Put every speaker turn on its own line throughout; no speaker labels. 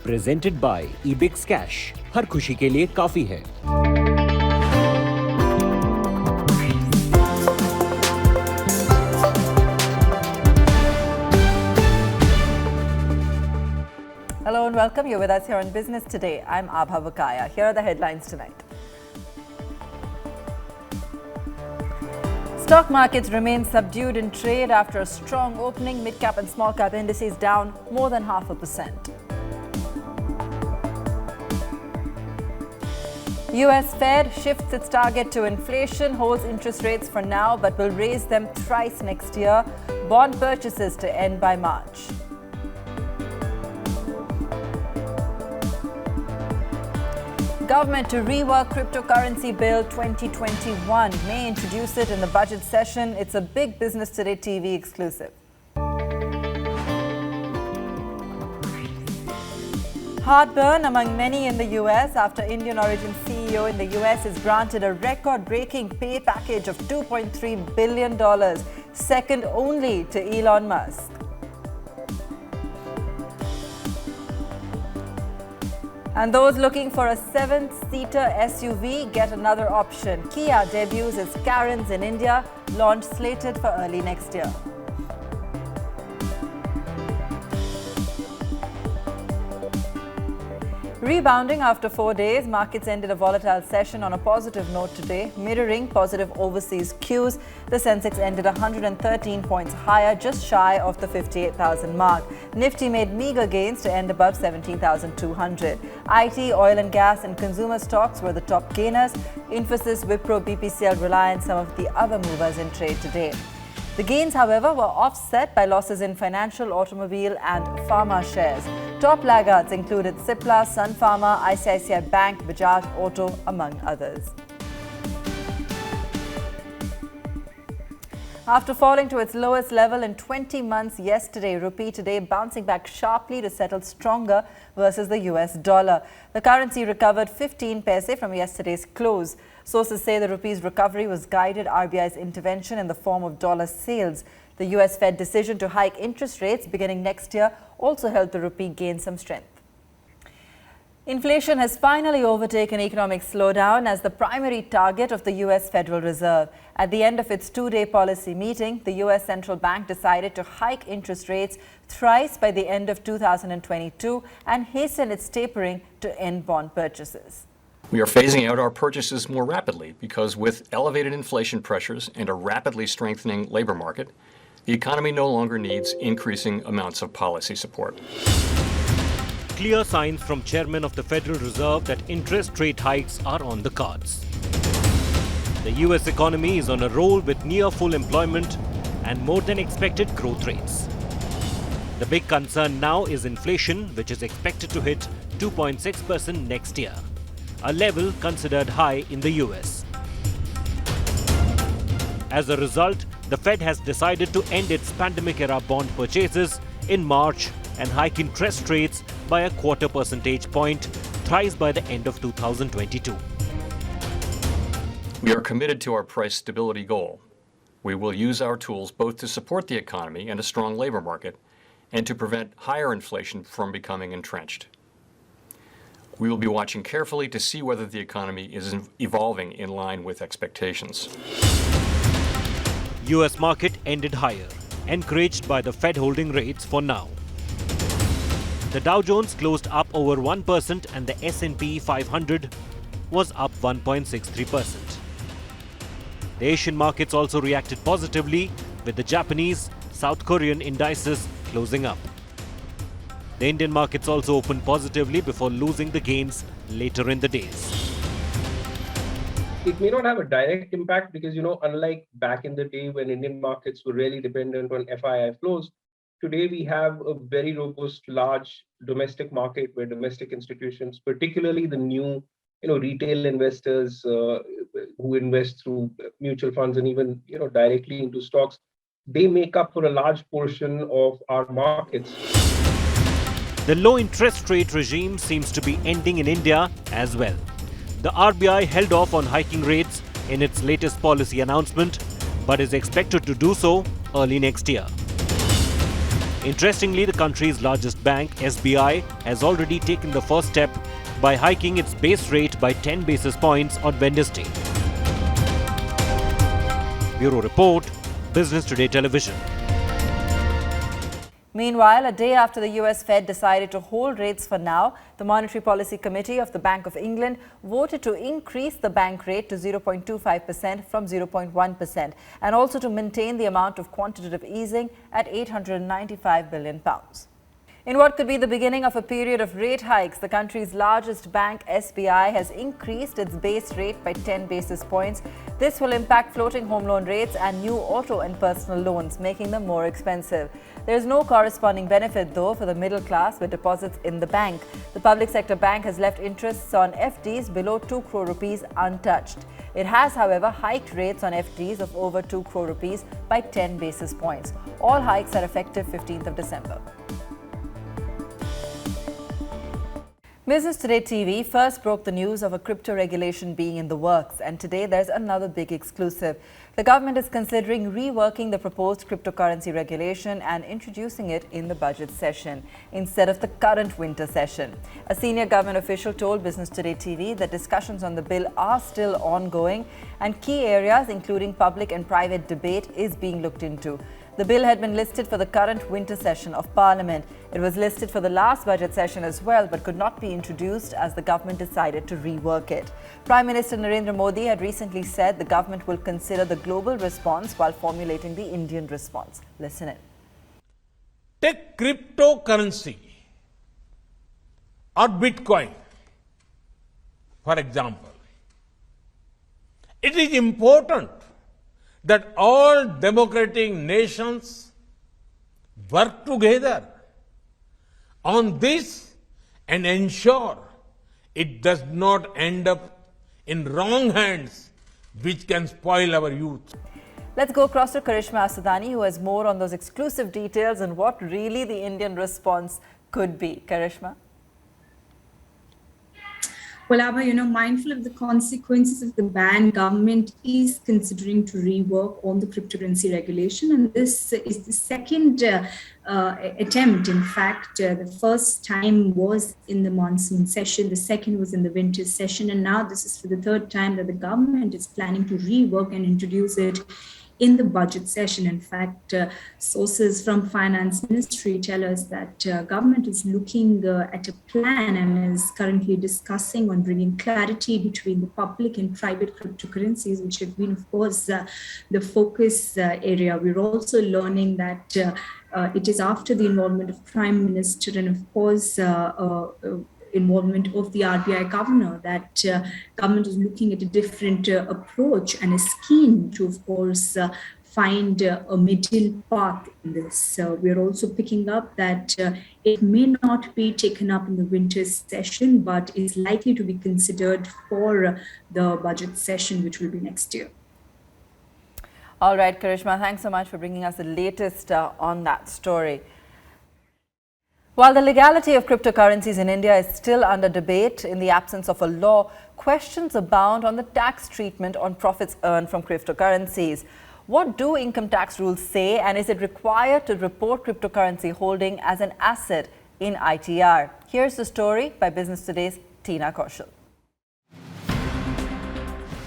Presented by eBix cash. हर खुशी के लिए काफी है।
Hello and welcome. You're with us here on Business Today. I'm Abha Vakaya. Here are the headlines tonight. Stock markets remain subdued in trade after a strong opening. Mid-cap and small-cap indices down more than 0.5%. US Fed shifts its target to inflation, holds interest rates for now but will raise them thrice next year. Bond purchases to end by March. Government to rework cryptocurrency bill 2021 may introduce it in the budget session. It's a big Business Today TV exclusive. Heartburn among many in the US after Indian origin CEO in the US is granted a record-breaking pay package of $2.3 billion, second only to Elon Musk. And those looking for a 7-seater SUV get another option. Kia debuts its Carens in India, launch slated for early next year. Rebounding after 4 days, markets ended a volatile session on a positive note today, mirroring positive overseas cues. The Sensex ended 113 points higher, just shy of the 58,000 mark. Nifty made meager gains to end above 17,200. IT, oil and gas and consumer stocks were the top gainers. Infosys, Wipro, BPCL, Reliance, some of the other movers in trade today. The gains, however, were offset by losses in financial, automobile and pharma shares. Top laggards included Cipla, Sun Pharma, ICICI Bank, Bajaj Auto, among others. After falling to its lowest level in 20 months yesterday, Rupee today bouncing back sharply to settle stronger versus the US dollar. The currency recovered 15 paise from yesterday's close. Sources say the rupee's recovery was guided RBI's intervention in the form of dollar sales. The US Fed decision to hike interest rates beginning next year also helped the rupee gain some strength. Inflation has finally overtaken economic slowdown as the primary target of the US Federal Reserve. At the end of its two-day policy meeting, the US Central Bank decided to hike interest rates thrice by the end of 2022 and hasten its tapering to end bond purchases.
We are phasing out our purchases more rapidly because with elevated inflation pressures and a rapidly strengthening labor market, the economy no longer needs increasing amounts of policy support.
Clear signs from Chairman of the Federal Reserve that interest rate hikes are on the cards. The US economy is on a roll with near full employment and more than expected growth rates. The big concern now is inflation, which is expected to hit 2.6% next year, a level considered high in the US. As a result, the Fed has decided to end its pandemic-era bond purchases in March and hike interest rates by a 0.25 percentage point thrice by the end of 2022.
We are committed to our price stability goal. We will use our tools both to support the economy and a strong labor market and to prevent higher inflation from becoming entrenched. We will be watching carefully to see whether the economy is evolving in line with expectations.
US market ended higher, encouraged by the Fed holding rates for now. The Dow Jones closed up over 1% and the S&P 500 was up 1.63%. The Asian markets also reacted positively, with the Japanese, South Korean indices closing up. The Indian markets also opened positively before losing the gains later in the days.
It may not have a direct impact because, unlike back in the day when Indian markets were really dependent on FII flows, today we have a very robust, large domestic market where domestic institutions, particularly the new, retail investors who invest through mutual funds and even, directly into stocks, they make up for a large portion of our markets.
The low interest rate regime seems to be ending in India as well. The RBI held off on hiking rates in its latest policy announcement, but is expected to do so early next year. Interestingly, the country's largest bank, SBI, has already taken the first step by hiking its base rate by 10 basis points on Wednesday. Bureau Report, Business Today Television.
Meanwhile, a day after the US Fed decided to hold rates for now, the Monetary Policy Committee of the Bank of England voted to increase the bank rate to 0.25% from 0.1% and also to maintain the amount of quantitative easing at £895 billion. In what could be the beginning of a period of rate hikes, the country's largest bank, SBI, has increased its base rate by 10 basis points. This will impact floating home loan rates and new auto and personal loans, making them more expensive. There is no corresponding benefit, though, for the middle class with deposits in the bank. The public sector bank has left interests on FDs below 2 crore rupees untouched. It has, however, hiked rates on FDs of over 2 crore rupees by 10 basis points. All hikes are effective 15th of December. Business Today TV first broke the news of a crypto regulation being in the works, and today there's another big exclusive. The government is considering reworking the proposed cryptocurrency regulation and introducing it in the budget session instead of the current winter session. A senior government official told Business Today TV that discussions on the bill are still ongoing and key areas including public and private debate is being looked into. The bill had been listed for the current winter session of Parliament. It was listed for the last budget session as well, but could not be introduced as the government decided to rework it. Prime Minister Narendra Modi had recently said the government will consider the global response while formulating the Indian response. Listen in.
Take cryptocurrency or Bitcoin, for example. It is important that all democratic nations work together on this and ensure it does not end up in wrong hands, which can spoil our youth.
Let's go across to Karishma Asudani, who has more on those exclusive details and what really the Indian response could be. Karishma?
Well, Abha, mindful of the consequences of the ban, government is considering to rework on the cryptocurrency regulation. And this is the second attempt. In fact, the first time was in the monsoon session. The second was in the winter session. And now this is for the third time that the government is planning to rework and introduce it in the budget session. In fact, sources from Finance Ministry tell us that government is looking at a plan and is currently discussing on bringing clarity between the public and private cryptocurrencies, which have been, of course, the focus area. We're also learning that it is after the involvement of Prime Minister and, of course, involvement of the RBI governor that government is looking at a different approach and is keen to, of course, find a middle path in this. We're also picking up that it may not be taken up in the winter session, but is likely to be considered for the budget session, which will be next year.
All right, Karishma, thanks so much for bringing us the latest on that story. While the legality of cryptocurrencies in India is still under debate in the absence of a law, questions abound on the tax treatment on profits earned from cryptocurrencies. What do income tax rules say, and is it required to report cryptocurrency holding as an asset in ITR? Here's the story by Business Today's Tina Kaushal.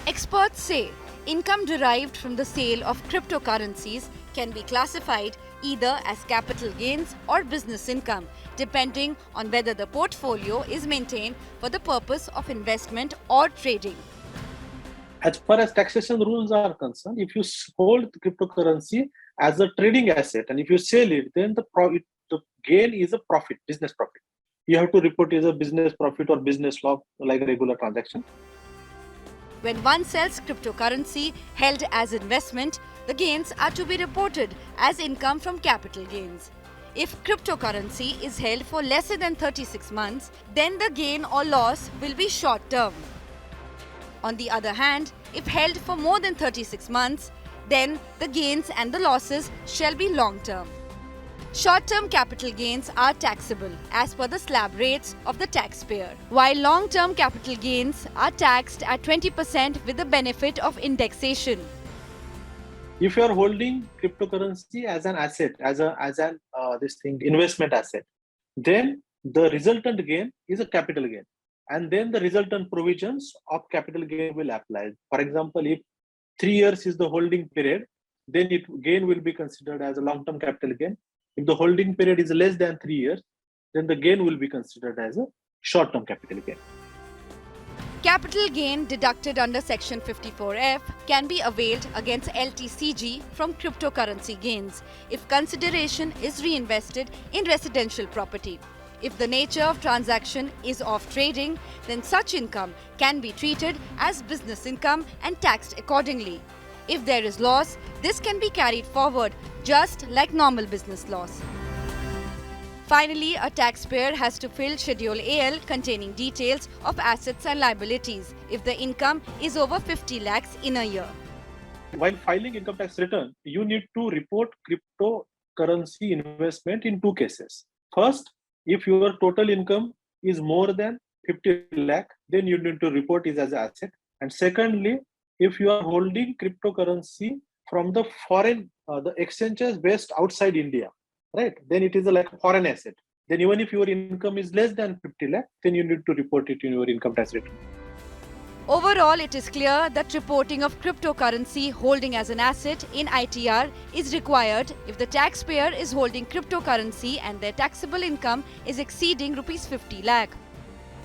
Experts say income derived from the sale of cryptocurrencies can be classified either as capital gains or business income, depending on whether the portfolio is maintained for the purpose of investment or trading.
As far as taxation rules are concerned, if you hold the cryptocurrency as a trading asset and if you sell it, then the gain is a profit, business profit. You have to report it as a business profit or business loss like a regular transaction.
When one sells cryptocurrency held as investment, the gains are to be reported as income from capital gains. If cryptocurrency is held for lesser than 36 months, then the gain or loss will be short term. On the other hand, if held for more than 36 months, then the gains and the losses shall be long term. Short-term capital gains are taxable as per the slab rates of the taxpayer, while long-term capital gains are taxed at 20% with the benefit of indexation.
If you are holding cryptocurrency as an asset, as an investment asset, then the resultant gain is a capital gain, and then the resultant provisions of capital gain will apply. For example, if 3 years is the holding period, then gain will be considered as a long-term capital gain. If the holding period is less than 3 years, then the gain will be considered as a short-term capital gain.
Capital gain deducted under Section 54F can be availed against LTCG from cryptocurrency gains if consideration is reinvested in residential property. If the nature of transaction is of trading, then such income can be treated as business income and taxed accordingly. If there is loss, this can be carried forward just like normal business loss. Finally, a taxpayer has to fill Schedule AL containing details of assets and liabilities if the income is over 50 lakhs in a year.
While filing income tax return, you need to report cryptocurrency investment in 2 cases. First, if your total income is more than 50 lakh, then you need to report it as an asset. And secondly, if you are holding cryptocurrency from the foreign, the exchanges based outside India, right? Then it is like a foreign asset. Then even if your income is less than 50 lakh, then you need to report it in your income tax return.
Overall, it is clear that reporting of cryptocurrency holding as an asset in ITR is required if the taxpayer is holding cryptocurrency and their taxable income is exceeding Rs 50 lakh.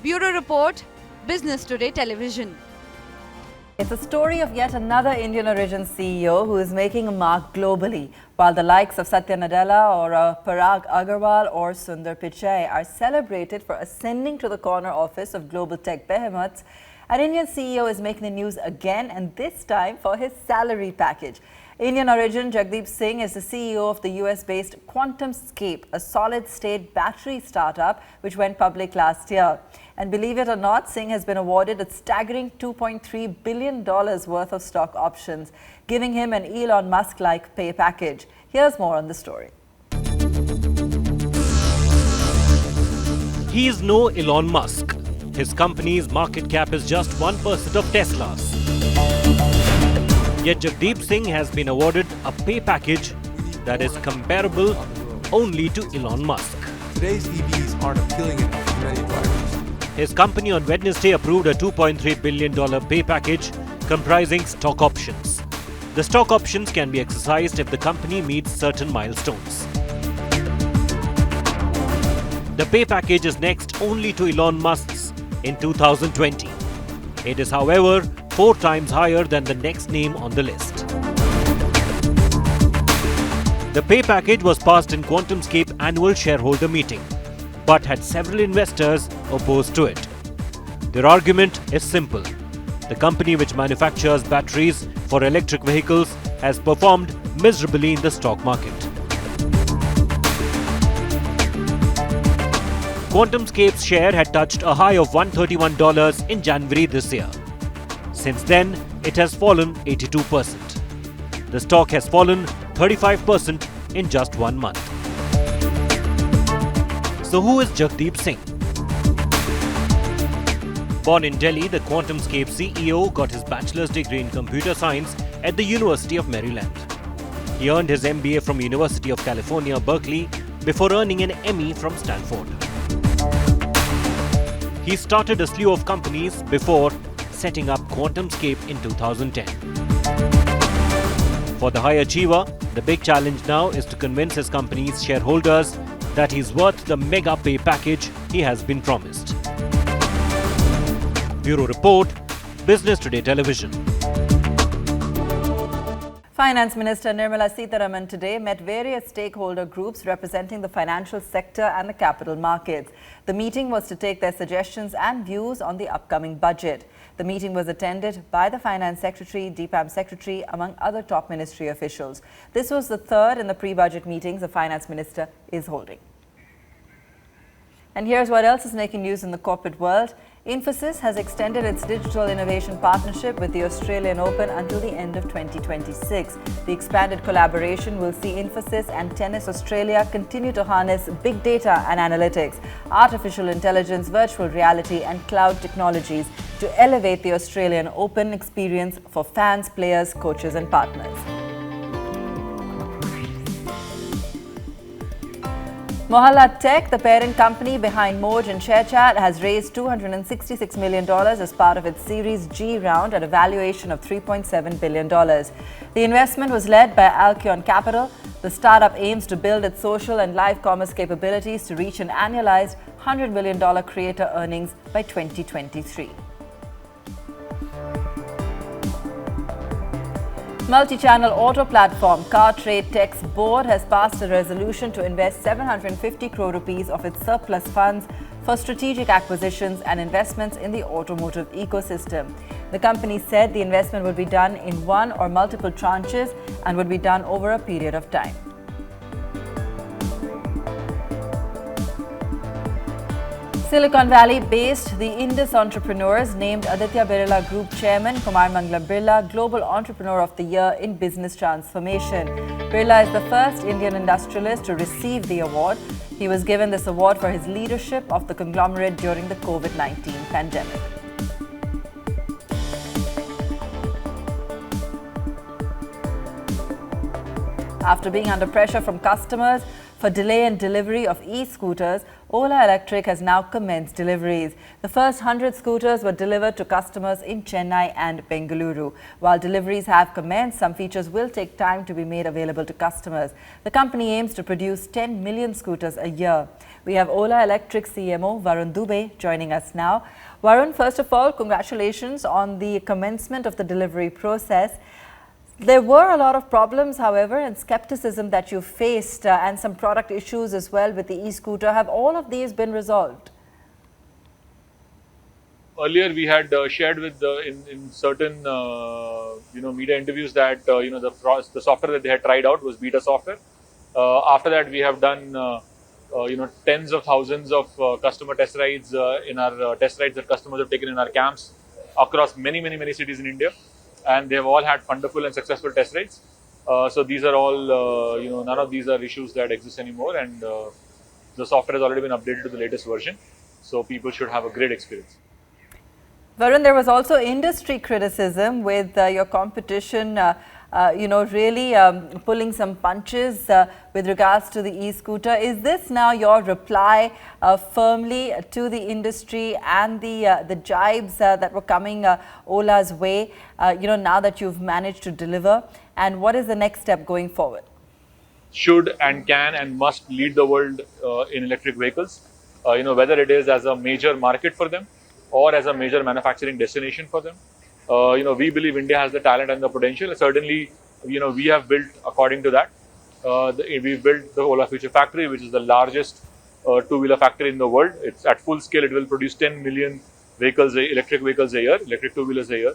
Bureau Report, Business Today Television.
It's a story of yet another Indian origin CEO who is making a mark globally. While the likes of Satya Nadella or Parag Agarwal or Sundar Pichai are celebrated for ascending to the corner office of global tech behemoths, an Indian CEO is making the news again, and this time for his salary package. Indian origin Jagdeep Singh is the CEO of the US-based QuantumScape, a solid-state battery startup which went public last year. And believe it or not, Singh has been awarded a staggering $2.3 billion worth of stock options, giving him an Elon Musk-like pay package. Here's more on the story.
He is no Elon Musk. His company's market cap is just 1% of Tesla's. Yet Jagdeep Singh has been awarded a pay package that is comparable only to Elon Musk.
Today's EVs aren't appealing enough to many drivers.
His company on Wednesday approved a $2.3 billion pay package comprising stock options. The stock options can be exercised if the company meets certain milestones. The pay package is next only to Elon Musk's in 2020. It is, however, 4 times higher than the next name on the list. The pay package was passed in QuantumScape annual shareholder meeting, but had several investors opposed to it. Their argument is simple. The company which manufactures batteries for electric vehicles has performed miserably in the stock market. QuantumScape's share had touched a high of $131 in January this year. Since then, it has fallen 82%. The stock has fallen 35% in just 1 month. So who is Jagdeep Singh? Born in Delhi, the QuantumScape CEO got his bachelor's degree in computer science at the University of Maryland. He earned his MBA from University of California, Berkeley, before earning an ME from Stanford. He started a slew of companies before setting up QuantumScape in 2010. For the high achiever, the big challenge now is to convince his company's shareholders that he's worth the mega pay package he has been promised. Bureau Report, Business Today Television.
Finance Minister Nirmala Sitharaman today met various stakeholder groups representing the financial sector and the capital markets. The meeting was to take their suggestions and views on the upcoming budget. The meeting was attended by the Finance Secretary, DPAM Secretary, among other top ministry officials. This was the third in the pre-budget meetings the Finance Minister is holding. And here's what else is making news in the corporate world. Infosys has extended its digital innovation partnership with the Australian Open until the end of 2026. The expanded collaboration will see Infosys and Tennis Australia continue to harness big data and analytics, artificial intelligence, virtual reality and cloud technologies to elevate the Australian Open experience for fans, players, coaches and partners. Mohalla Tech, the parent company behind Moj and ShareChat, has raised $266 million as part of its Series G round at a valuation of $3.7 billion. The investment was led by Alcyon Capital. The startup aims to build its social and live commerce capabilities to reach an annualized $100 million creator earnings by 2023. Multi-channel auto platform Car Trade Tech's board has passed a resolution to invest 750 crore rupees of its surplus funds for strategic acquisitions and investments in the automotive ecosystem. The company said the investment would be done in one or multiple tranches and would be done over a period of time. Silicon Valley-based the Indus entrepreneurs named Aditya Birla Group Chairman Kumar Mangala Birla Global Entrepreneur of the Year in Business Transformation. Birla is the first Indian industrialist to receive the award. He was given this award for his leadership of the conglomerate during the COVID-19 pandemic. After being under pressure from customers for delay in delivery of e-scooters, Ola Electric has now commenced deliveries. The first 100 scooters were delivered to customers in Chennai and Bengaluru. While deliveries have commenced, some features will take time to be made available to customers. The company aims to produce 10 million scooters a year. We have Ola Electric CMO Varun Dubey joining us now. Varun, first of all, congratulations on the commencement of the delivery process. There were a lot of problems, however, and skepticism that you faced and some product issues as well with the e-scooter. Have all of these been resolved?
Earlier, we had shared with in certain media interviews that the software that they had tried out was beta software. After that, we have done tens of thousands of customer test rides in our test rides that customers have taken in our camps across many cities in India. And they have all had wonderful and successful test rides. So these are all, none of these are issues that exist anymore. And the software has already been updated to the latest version. So people should have a great experience.
Varun, there was also industry criticism with your competition, really pulling some punches with regards to the e-scooter. Is this now your reply firmly to the industry and the jibes that were coming Ola's way, now that you've managed to deliver? And what is the next step going forward?
Should and can and must lead the world in electric vehicles, whether it is as a major market for them or as a major manufacturing destination for them. We believe India has the talent and the potential. Certainly, we have built according to that. We've built the Ola Future Factory, which is the largest two-wheeler factory in the world. It's at full scale. It will produce 10 million vehicles, electric vehicles a year, electric two-wheelers a year.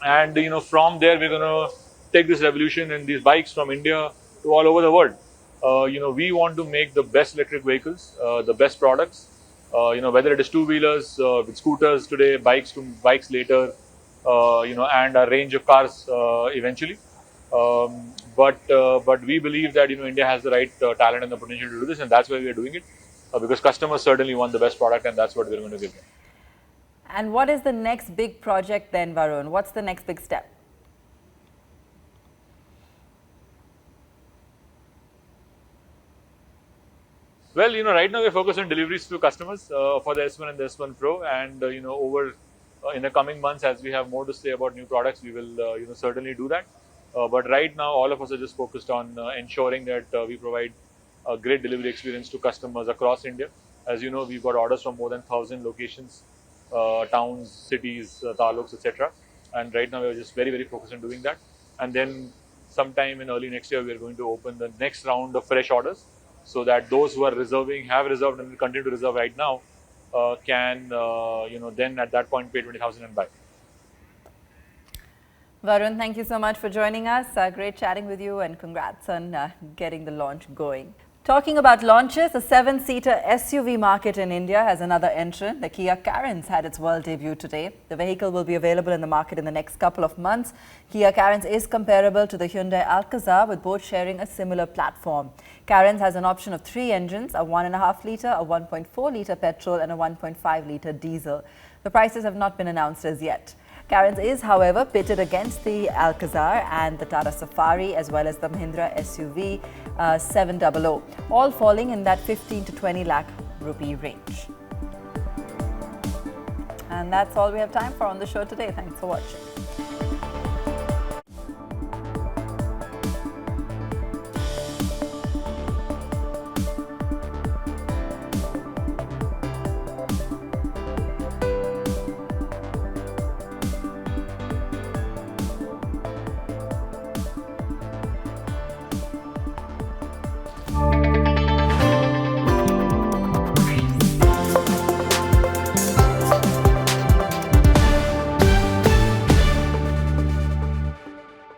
And from there, we're going to take this revolution and these bikes from India to all over the world. We want to make the best electric vehicles, the best products. Whether it is two-wheelers, with scooters today, bikes later, and a range of cars eventually. But we believe that India has the right talent and the potential to do this, and that's why we are doing it. Because customers certainly want the best product, and that's what we're going to give them.
And what is the next big project then, Varun? What's the next big step?
Well, right now we're focused on deliveries to customers for the S1 and the S1 Pro, and over in the coming months, as we have more to say about new products, we will certainly do that. But right now, all of us are just focused on ensuring that we provide a great delivery experience to customers across India. As you know, we've got orders from more than 1,000 locations, towns, cities, taluks, etc. And right now, we're just very focused on doing that. And then sometime in early next year, we're going to open the next round of fresh orders, so that those who are reserving, have reserved and will continue to reserve right now, can, then at that point pay 20,000 and buy.
Varun, thank you so much for joining us. Great chatting with you, and congrats on getting the launch going. Talking about launches, the 7-seater SUV market in India has another entrant. The Kia Carens had its world debut today. The vehicle will be available in the market in the next couple of months. Kia Carens is comparable to the Hyundai Alcazar, with both sharing a similar platform. Carens has an option of 3 engines, a 1.5 litre, a 1.4 litre petrol and a 1.5 litre diesel. The prices have not been announced as yet. Carens is, however, pitted against the Alcazar and the Tata Safari as well as the Mahindra SUV 700, all falling in that 15 to 20 lakh rupee range. And that's all we have time for on the show today. Thanks for watching.